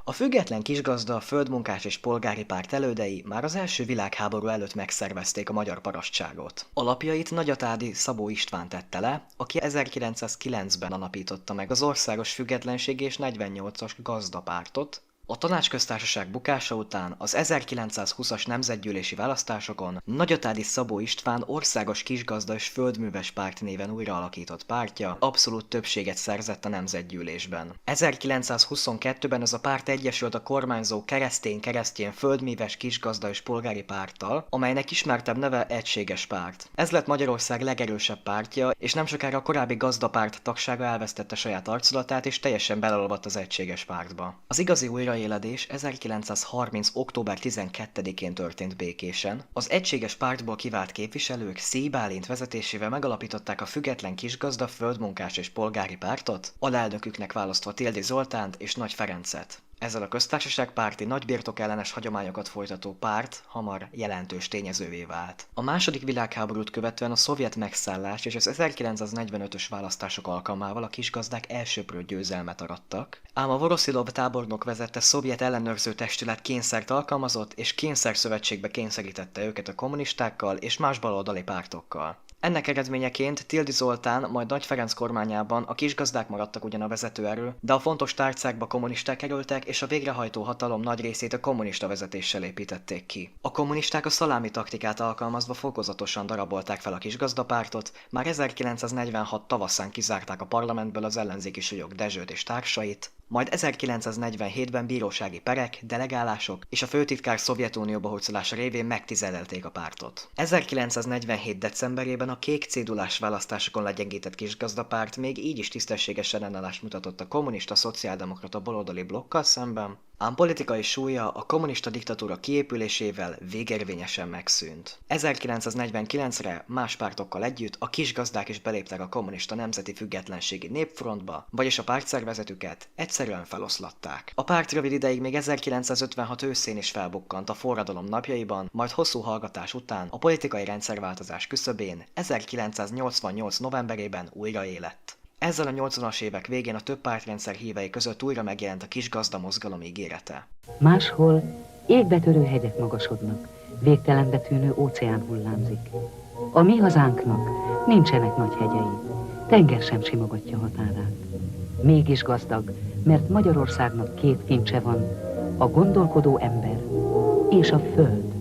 A független kisgazda, a földmunkás és polgári párt elődei már az első világháború előtt megszervezték a magyar parasztságot. Alapjait Nagyatádi Szabó István tette le, aki 1909-ben alapította meg az Országos Függetlenség és 48-as gazdapártot. A Tanácsköztársaság bukása után az 1920-as nemzetgyűlési választásokon Nagyatádi Szabó István Országos Kisgazda és Földműves Párt néven újraalakított pártja abszolút többséget szerzett a nemzetgyűlésben. 1922-ben ez a párt egyesült a kormányzó keresztény földműves kisgazda és polgári párttal, amelynek ismertebb neve Egységes Párt. Ez lett Magyarország legerősebb pártja, és nem sokára a korábbi gazdapárt tagsága elvesztette saját arculatát és teljesen beleolvadt az Egységes Pártba. Az igazi újraéledés 1930. október 12-én történt békésen. Az Egységes Pártból kivált képviselők Szély Bálint vezetésével megalapították a Független Kisgazda, Földmunkás és Polgári Pártot, alelnöküknek választva Tildy Zoltánt és Nagy Ferencet. Ezzel a köztársaságpárti nagybirtokellenes hagyományokat folytató párt hamar jelentős tényezővé vált. A második világháborút követően a szovjet megszállás és az 1945-ös választások alkalmával a kisgazdák elsöprő győzelmet arattak, ám a Voroszilov tábornok vezette szovjet ellenőrző testület kényszert alkalmazott és kényszerszövetségbe kényszerítette őket a kommunistákkal és más baloldali pártokkal. Ennek eredményeként Tildy Zoltán, majd Nagy Ferenc kormányában a kisgazdák maradtak ugyan a vezetőerő, de a fontos tárcákba kommunisták kerültek, és a végrehajtó hatalom nagy részét a kommunista vezetéssel építették ki. A kommunisták a szalámi taktikát alkalmazva fokozatosan darabolták fel a kisgazdapártot, már 1946 tavaszán kizárták a parlamentből az ellenzéki súlyok Dezsőt és társait, majd 1947-ben bírósági perek, delegálások és a főtitkár Szovjetunióba hurcolása révén megtizedelték a pártot. 1947. decemberében a kék cédulás választásokon legyengített kisgazdapárt még így is tisztességesen ellenállást mutatott a kommunista szociáldemokrata baloldali blokkal szemben, ám politikai súlya a kommunista diktatúra kiépülésével végérvényesen megszűnt. 1949-re más pártokkal együtt a kisgazdák is beléptek a kommunista Nemzeti Függetlenségi Népfrontba, vagyis a pártszervezetüket egyszerűen feloszlatták. A párt rövid ideig még 1956 őszén is felbukkant a forradalom napjaiban, majd hosszú hallgatás után a politikai rendszerváltozás küszöbén 1988 novemberében újraélett. Ezzel a 80-as évek végén a több pártrendszer hívei között újra megjelent a kisgazda mozgalom ígérete. Máshol égbe törő hegyek magasodnak, végtelenbe tűnő óceán hullámzik. A mi hazánknak nincsenek nagy hegyei, tenger sem simogatja határát. Mégis gazdag, mert Magyarországnak két kincse van, a gondolkodó ember és a föld.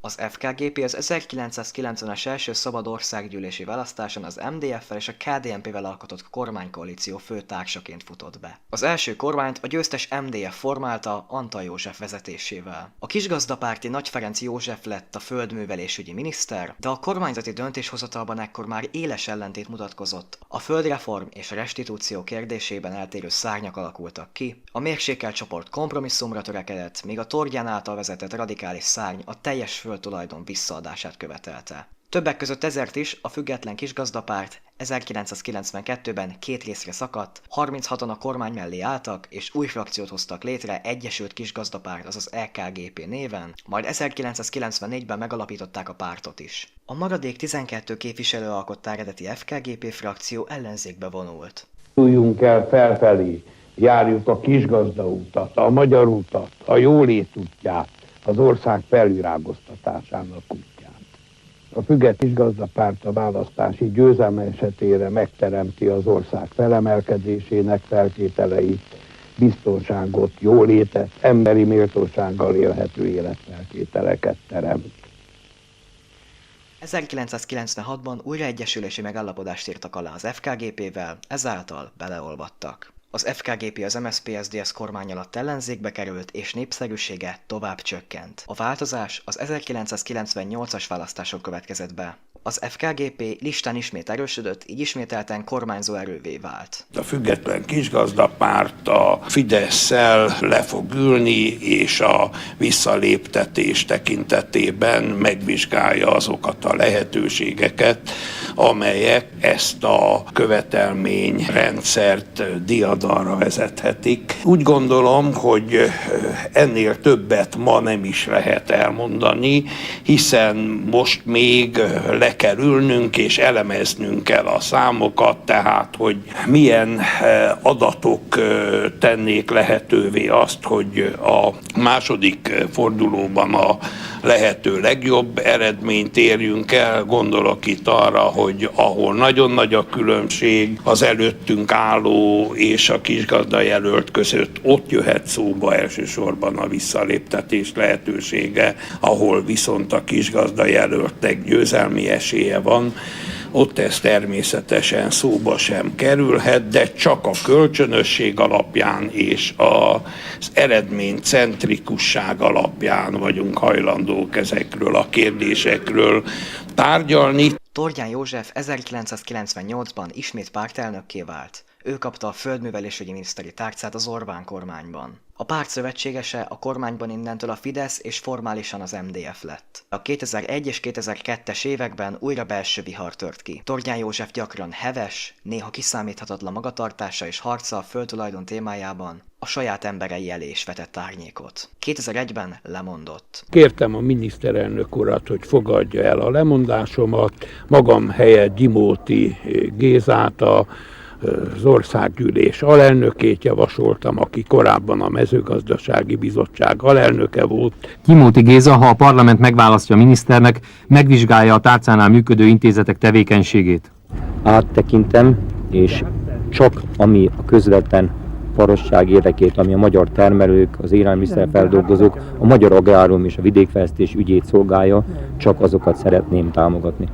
Az FKGP az 1990-es első szabad országgyűlési választáson az MDF-fel és a KDNP-vel alkotott kormánykoalíció fő társaként futott be. Az első kormányt a győztes MDF formálta Antall József vezetésével. A kisgazdapárti Nagy Ferenc József lett a földművelésügyi miniszter, de a kormányzati döntéshozatalban ekkor már éles ellentét mutatkozott. A földreform és a restitúció kérdésében eltérő szárnyak alakultak ki, a mérsékelt csoport kompromisszumra törekedett, míg a Tordján által vezetett radikális szárny a teljes földtulajdon visszaadását követelte. Többek között ezért is a Független Kisgazdapárt 1992-ben két részre szakadt, 36-an a kormány mellé álltak, és új frakciót hoztak létre Egyesült Kisgazdapárt, azaz EKGP néven, majd 1994-ben megalapították a pártot is. A maradék 12 képviselő alkotta eredeti FKGP frakció ellenzékbe vonult. Induljunk el felfelé, járjuk a kisgazda utat, a magyar utat, a jólét útját, az ország felvirágoztatásának útját. A Független Kisgazdapárt a választási győzelme esetére megteremti az ország felemelkedésének feltételeit, biztonságot, jólétet, emberi méltósággal élhető életfeltételeket teremt. 1996-ban újraegyesülési megállapodást írtak alá az FKGP-vel, ezáltal beleolvadtak. Az FKGP az MSZP-SZDSZ kormány alatt ellenzékbe került, és népszerűsége tovább csökkent. A változás az 1998-as választáson következett be. Az FKGP listán ismét erősödött, így ismételten kormányzó erővé vált. A Független Kisgazdapárt a Fidesszel le fog ülni, és a visszaléptetés tekintetében megvizsgálja azokat a lehetőségeket, amelyek ezt a követelményrendszert diadalra vezethetik. Úgy gondolom, hogy ennél többet ma nem is lehet elmondani, hiszen most még le kell ülnünk és elemeznünk kell a számokat, tehát hogy milyen adatok tennék lehetővé azt, hogy a második fordulóban a lehető legjobb eredményt érjünk el. Gondolok itt arra, hogy ahol nagyon nagy a különbség az előttünk álló és a kisgazdajelölt között, ott jöhet szóba elsősorban a visszaléptetés lehetősége, ahol viszont a kisgazdajelöltnek győzelmi esélye van, ott ez természetesen szóba sem kerülhet, de csak a kölcsönösség alapján és az eredménycentrikusság alapján vagyunk hajlandók ezekről a kérdésekről tárgyalni. Tordján József 1998-ban ismét pártelnökké vált. Ő kapta a földművelésügyi miniszteri tárcát az Orbán kormányban. A párt szövetségese a kormányban innentől a Fidesz és formálisan az MDF lett. A 2001 és 2002-es években újra belső vihar tört ki. Tordján József gyakran heves, néha kiszámíthatatlan magatartása és harca a földtulajdon témájában a saját emberei elé is vetett árnyékot. 2001-ben lemondott. Kértem a miniszterelnök urat, hogy fogadja el a lemondásomat, magam helyett Gyimóti Gézát, az országgyűlés alelnökét javasoltam, aki korábban a mezőgazdasági bizottság alelnöke volt. Gyimóti Géza, ha a parlament megválasztja a miniszternek, megvizsgálja a tárcánál működő intézetek tevékenységét. Áttekintem, és csak ami a közvetlen parasság érdekét, ami a magyar termelők, az élelmiszerfeldolgozók, a magyar agrárium és a vidékfejlesztés ügyét szolgálja, csak azokat szeretném támogatni.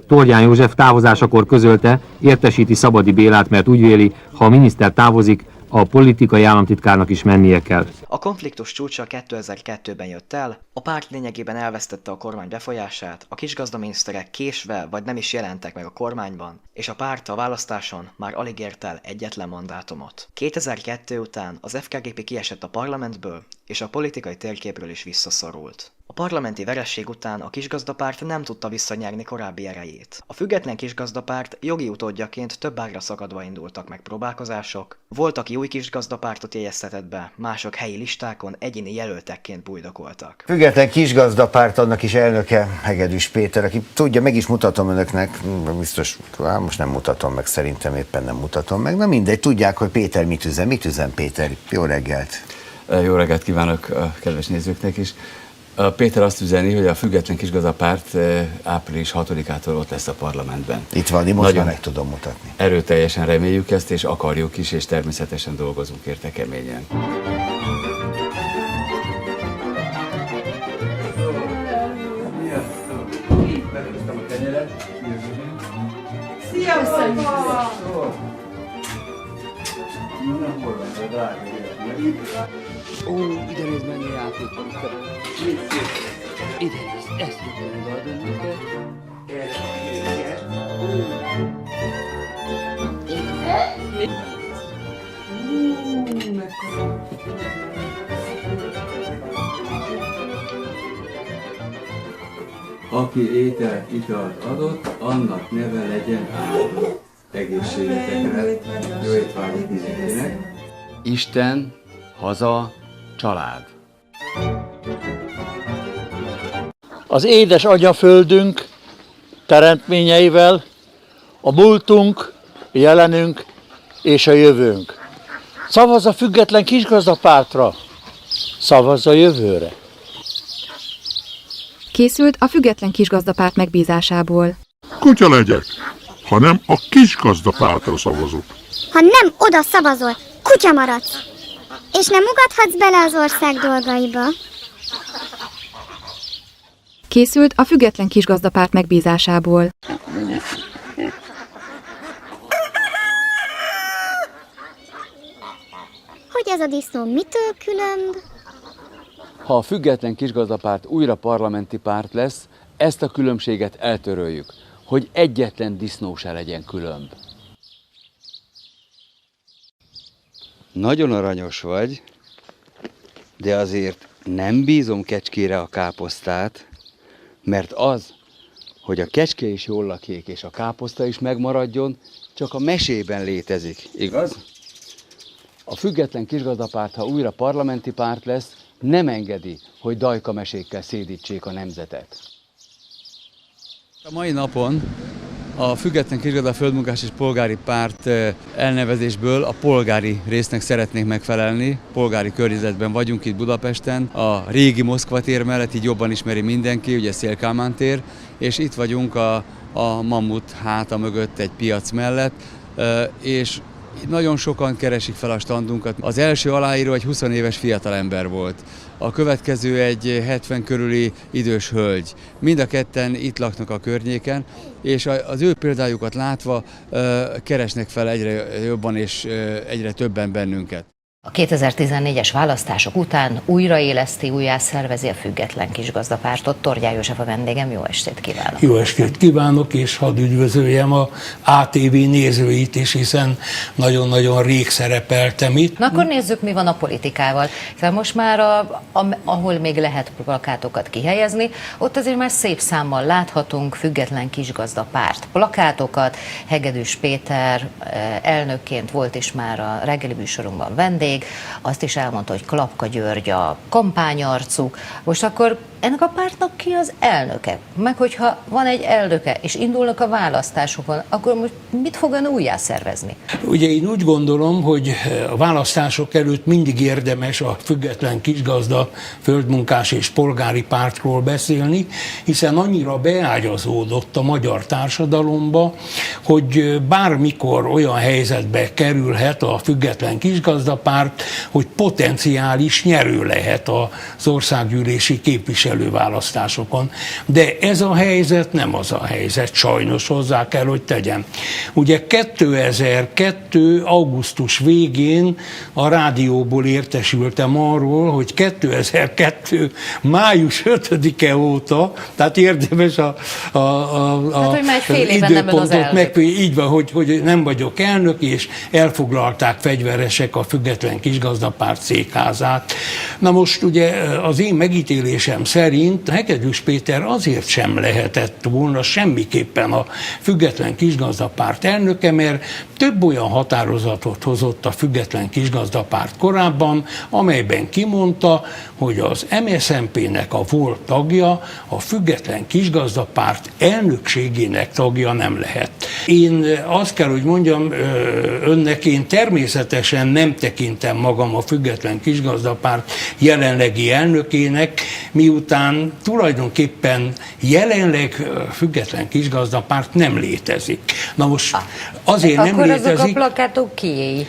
Tordján József távozásakor közölte, értesíti Szabadi Bélát, mert úgy véli, ha a miniszter távozik, a politikai államtitkárnak is mennie kell. A konfliktus csúcsa 2002-ben jött el, a párt lényegében elvesztette a kormány befolyását, a kisgazdaminiszterek késve vagy nem is jelentek meg a kormányban, és a párt a választáson már alig ért el egyetlen mandátumot. 2002 után az FKGP kiesett a parlamentből, és a politikai térképről is visszaszorult. A parlamenti veresség után a kisgazdapárt nem tudta visszanyerni korábbi erejét. A független kisgazdapárt jogi utódjaként több ágra szakadva indultak meg próbálkozások, volt, aki új kisgazdapártot jegyeztetett be, mások helyi listákon egyéni jelöltekként bujdokoltak. Független kisgazdapárt, annak is elnöke Hegedűs Péter, aki tudja, meg is mutatom önöknek, biztos, most nem mutatom meg, szerintem éppen nem mutatom meg, na mindegy, tudják, hogy Péter mit üzen Péter, jó reggelt! Jó reggelt kívánok a kedves nézőknek is! Péter azt üzeni, hogy a Független Kisgazdapárt április 6-ától ott lesz a parlamentben. Itt van, most nagyon meg tudom mutatni. Erőteljesen reméljük ezt, és akarjuk is, és természetesen dolgozunk érte keményen. Ó, ide nézd, mennyi játék van. Ide nézd, ezt jutott odaadom neked. Aki ételt, italt adott, annak neve legyen áldott. Egészségetekre, jó étvágyat mindenkinek. Isten, haza, család. Az édes anyaföldünk teremtményeivel, a múltunk, a jelenünk és a jövőnk. Szavazz a Független Kisgazdapártra, szavazz a jövőre. Készült a Független Kisgazdapárt megbízásából. Kutya legyek, hanem a kisgazdapártra szavazok. Ha nem oda szavazol, kutya maradsz, és nem ugathatsz bele az ország dolgaiba. Készült a Független Kisgazdapárt megbízásából. Hogy ez a disznó mitől különb? Ha a Független Kisgazdapárt újra parlamenti párt lesz, ezt a különbséget eltöröljük, hogy egyetlen disznó se legyen különb. Nagyon aranyos vagy, de azért nem bízom kecskére a káposztát, mert az hogy a kecske is jól lakik, és a káposzta is megmaradjon, csak a mesében létezik, igaz? A független kisgazdapárt, ha újra parlamenti párt lesz, nem engedi, hogy dajkamesékkel szédítsék a nemzetet. A mai napon a Független Kisgazda Földmunkás és Polgári Párt elnevezésből a polgári résznek szeretnék megfelelni. Polgári környezetben vagyunk itt Budapesten, a régi Moszkva tér mellett, így jobban ismeri mindenki, ugye Széll Kálmán tér, és itt vagyunk a Mammut háta mögött egy piac mellett, és nagyon sokan keresik fel a standunkat. Az első aláíró egy 20 éves fiatalember volt. A következő egy 70 körüli idős hölgy. Mind a ketten itt laknak a környéken, és az ő példájukat látva keresnek fel egyre jobban és egyre többen bennünket. A 2014-es választások után újraéleszti, újjászervezi a Független Kisgazdapártot. Tordján József a vendégem, jó estét kívánok! Jó estét kívánok, és hadd üdvözöljem a ATV nézőit is, hiszen nagyon-nagyon rég szerepeltem itt. Na akkor nézzük, mi van a politikával. Szóval most már, ahol még lehet plakátokat kihelyezni, ott azért már szép számmal láthatunk Független Kisgazdapárt plakátokat. Hegedűs Péter elnökként volt is már a reggeli műsorunkban vendég, azt is elmondta, hogy Klapka György a kampányarcuk. Most akkor ennek a pártnak ki az elnöke? Meg hogyha van egy elnöke, és indulnak a választásokon, akkor most mit fog ön újjászervezni? Ugye én úgy gondolom, hogy a választások előtt mindig érdemes a Független Kisgazda Földmunkás és Polgári Pártról beszélni, hiszen annyira beágyazódott a magyar társadalomba, hogy bármikor olyan helyzetbe kerülhet a Független Kisgazdapárt, hogy potenciális nyerő lehet az országgyűlési képviselőválasztásokon. De ez a helyzet nem az a helyzet, sajnos hozzá kell, hogy tegyem. Ugye 2002. augusztus végén a rádióból értesültem arról, hogy 2002. május 5-e óta, tehát érdemes hogy időpontot így van, hogy nem vagyok elnök, és elfoglalták fegyveresek a Független Kisgazdapárt székházát. Na most ugye az én megítélésem szerint Hegedűs Péter azért sem lehetett volna semmiképpen a Független Kisgazdapárt elnöke, mert több olyan határozatot hozott a Független Kisgazdapárt korábban, amelyben kimondta, hogy az MSZNP-nek a volt tagja a Független Kisgazdapárt elnökségének tagja nem lehet. Én azt kell, hogy mondjam önnek, én természetesen nem tekintem magam a Független Kisgazdapárt jelenlegi elnökének, miután tulajdonképpen jelenleg Független Kisgazdapárt nem létezik. Na most azért nem létezik. Akkor azok a plakátok kié?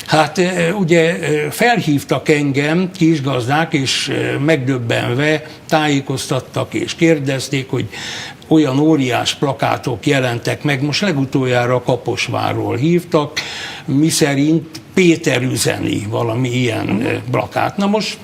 Hát ugye felhívtak engem kisgazdák, és megdöbbenve tájékoztattak és kérdezték, hogy olyan óriás plakátok jelentek meg, most legutoljára Kaposvárról hívtak, miszerint Péter üzeni, valami ilyen plakát. Na most,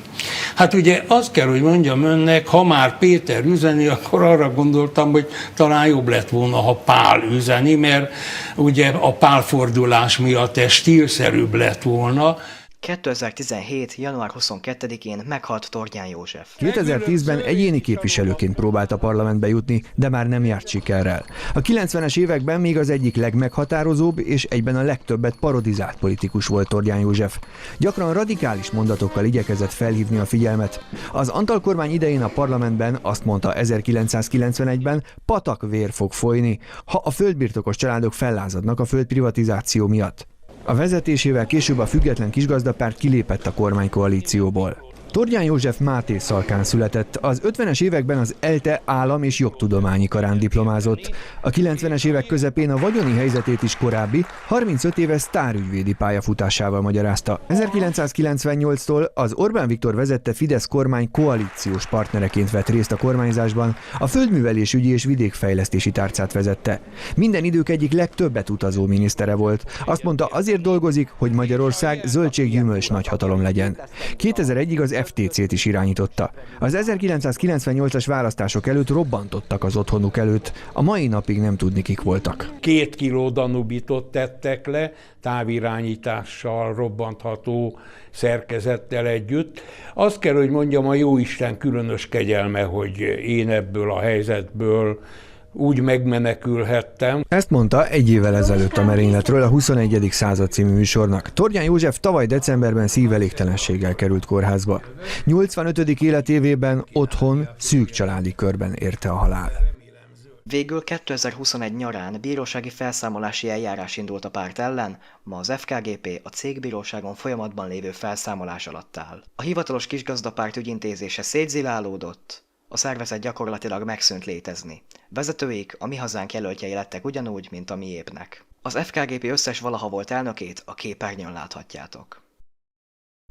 hát ugye azt kell, hogy mondjam önnek, ha már Péter üzeni, akkor arra gondoltam, hogy talán jobb lett volna, ha Pál üzeni, mert ugye a pálfordulás miatt ez stílszerűbb lett volna. 2017. január 22-én meghalt Tordján József. 2010-ben egyéni képviselőként próbált a parlamentbe jutni, de már nem járt sikerrel. A 90-es években még az egyik legmeghatározóbb és egyben a legtöbbet parodizált politikus volt Tordján József. Gyakran radikális mondatokkal igyekezett felhívni a figyelmet. Az Antall kormány idején a parlamentben azt mondta 1991-ben, patakvér fog folyni, ha a földbirtokos családok fellázadnak a földprivatizáció miatt. A vezetésével később a Független Kisgazdapárt kilépett a kormánykoalícióból. Tordján József Máté Szalkán született, az 50-es években az ELTE állam- és jogtudományi karán diplomázott. A 90-es évek közepén a vagyoni helyzetét is korábbi, 35 éves sztárügyvédi pályafutásával magyarázta. 1998-tól az Orbán Viktor vezette Fidesz kormány koalíciós partnereként vett részt a kormányzásban, a földművelésügyi és vidékfejlesztési tárcát vezette. Minden idők egyik legtöbbet utazó minisztere volt. Azt mondta, azért dolgozik, hogy Magyarország zöldséggyümölcs nagyhatalom legyen. 2001-ig az FTC-t is irányította. Az 1998-as választások előtt robbantottak az otthonuk előtt, a mai napig nem tudni, kik voltak. 2 kiló danubitot tettek le, távirányítással, robbantható szerkezettel együtt. Azt kell, hogy mondjam, a jóisten különös kegyelme, hogy én ebből a helyzetből úgy megmenekülhettem. Ezt mondta egy évvel ezelőtt a merényletről a 21. század című műsornak. Tordján József tavaly decemberben szívelégtelenséggel került kórházba. 85. életévében otthon, szűk családi körben érte a halál. Végül 2021 nyarán bírósági felszámolási eljárás indult a párt ellen, ma az FKGP a cégbíróságon folyamatban lévő felszámolás alatt áll. A hivatalos kisgazdapárt ügyintézése szétzilálódott, a szervezet gyakorlatilag megszűnt létezni. Vezetőik a Mi Hazánk jelöltjei lettek ugyanúgy, mint a miébnek. Az FKGP összes valaha volt elnökét a képernyőn láthatjátok.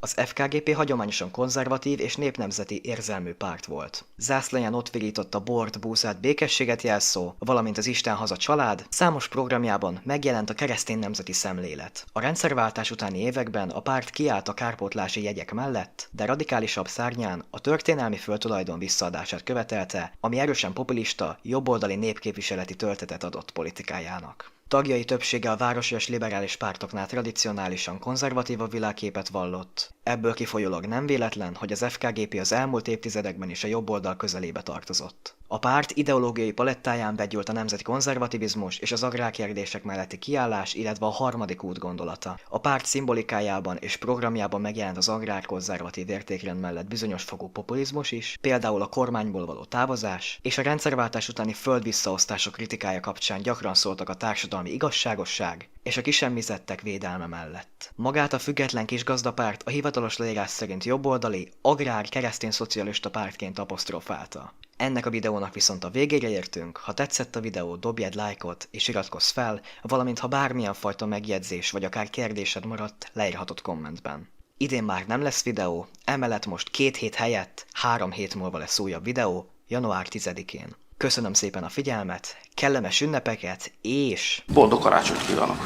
Az FKGP hagyományosan konzervatív és népnemzeti érzelmű párt volt. Zászlaján ott virított a bort, búzát, békességet jelszó, valamint az Isten haza család, számos programjában megjelent a keresztény nemzeti szemlélet. A rendszerváltás utáni években a párt kiállt a kárpótlási jegyek mellett, de radikálisabb szárnyán a történelmi földtulajdon visszaadását követelte, ami erősen populista, jobboldali népképviseleti töltetet adott politikájának. Tagjai többsége a városias liberális pártoknál tradicionálisan konzervatívabb világképet vallott. Ebből kifolyólag nem véletlen, hogy az FKGP az elmúlt évtizedekben is a jobboldal közelébe tartozott. A párt ideológiai palettáján vegyült a nemzeti konzervativizmus és az agrárkérdések melletti kiállás, illetve a harmadik út gondolata. A párt szimbolikájában és programjában megjelent az agrárkonzervatív értékrend mellett bizonyos fokú populizmus is, például a kormányból való távozás, és a rendszerváltás utáni földvisszaosztások kritikája kapcsán gyakran szóltak a társadalmi igazságosság és a kisemmizettek védelme mellett. Magát a független kisgazdapárt a hivatalos leírás szerint jobboldali, agrár-keresztény szocialista pártként apostrofálta. Ennek a videónak viszont a végére értünk, ha tetszett a videó, dobj egy lájkot és iratkozz fel, valamint ha bármilyen fajta megjegyzés vagy akár kérdésed maradt, leírhatod kommentben. Idén már nem lesz videó, emellett most 2 hét helyett 3 hét múlva lesz újabb videó, január 10-én. Köszönöm szépen a figyelmet, kellemes ünnepeket és... boldog karácsonyt kívánok!